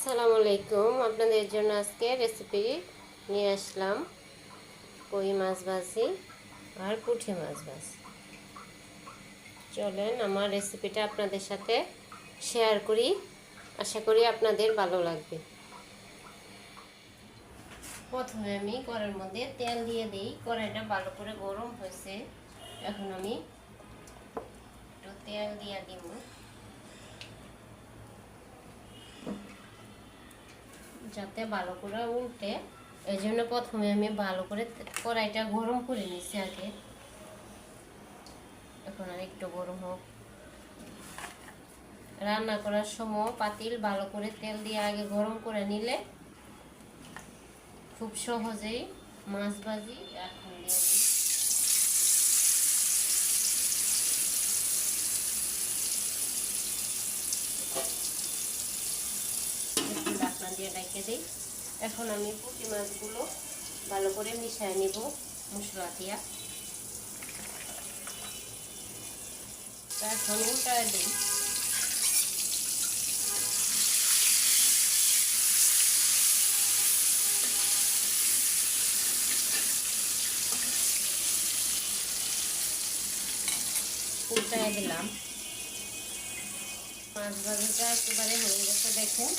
আসসালামু আলাইকুম। আপনাদের জন্য আজকে রেসিপি নিয়ে আসলাম কই মাছ ভাজি আর পুঁটি মাছ ভাজি। চলেন আমার রেসিপিটা আপনাদের সাথে শেয়ার করি, আশা করি আপনাদের ভালো লাগবে। প্রথমে আমি কড়াইয়ের মধ্যে তেল দিয়ে দিই। কড়াইটা ভালো করে গরম হয়েছে, এখন আমি একটু তেল দিয়ে দিব। যাতে ভালো করে উল্টে, এই জন্য প্রথমে আমি ভালো করে কড়াইটা গরম করে নিচ্ছি আগে। এখন আর একটু গরম হোক। রান্না করার সময় পাতিল ভালো করে তেল দিয়ে আগে গরম করে নিলে খুব সহজেই মাছ ভাজি এখন দিয়ে দিই। ঢাকনা দিয়ে ঢেকে দিই। এখন আমি পুঁটি মাছগুলো ভালো করে মিশিয়ে নিব মশলা দিয়া। এখন উল্টায় দিই। উল্টায় দিলাম। মাছ ভাজিটা একেবারে হয়ে গেছে, দেখুন।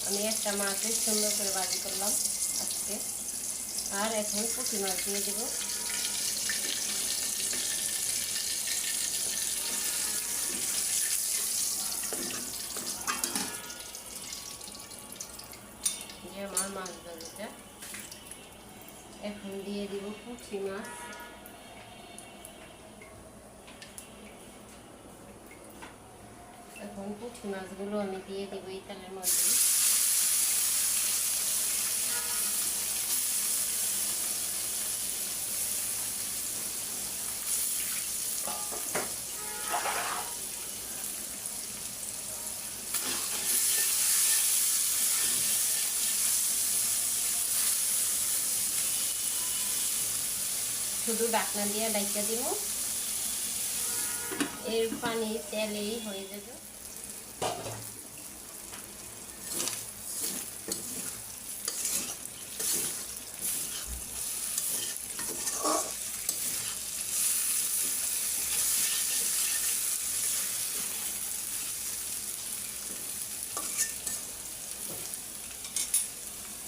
আমি একটা মাছই সুন্দর করে ভাজি করলাম আজকে। আর এখন পুঁটি মাছ দিয়ে দেব। যে আমার মাছ ভাজিটা, এখন দিয়ে দিব পুঁটি মাছ। এখন পুঁটি মাছগুলো আমি দিয়ে দেবো এই তেলের মধ্যে। শুধু ঢাকনা দিয়ে ঢাকা দিব, এর পানি তেলেই হয়ে যাবে।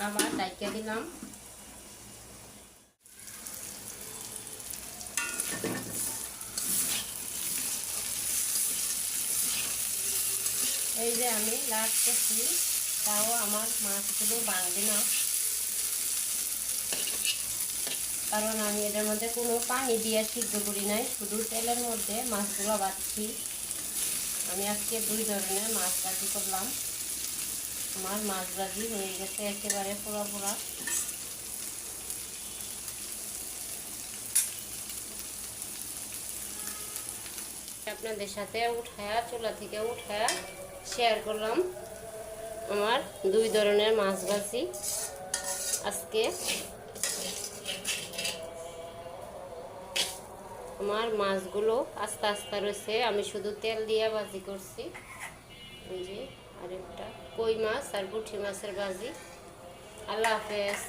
আবার ঢাকা দিলাম। এই যে আমি লাগতেছি, তাও আমার মাছগুলো ভাঙবে না, কারণ আমি এটার মধ্যে কোনো পানি দিয়ে সিদ্ধ করি নাই, শুধু তেলের মধ্যে মাছগুলো ভাজছি। আমি আজকে 2 ধরনের মাছ ভাজি করলাম। আমার মাছ ভাজি হয়ে গেছে একেবারে পুরো পুরা। আপনাদের সাথে উঠায়া, চুলা থেকে উঠায়া শেয়ার করলাম আমার 2 ধরনের মাছ ভাজি আজকে। আমার মাছগুলো আস্তে আস্তে রয়েছে, আমি শুধু তেল দিয়ে ভাজি করছি। এই যে আরেকটা কই মাছ আর পুঁটি মাছের ভাজি। আল্লাহ হাফেজ।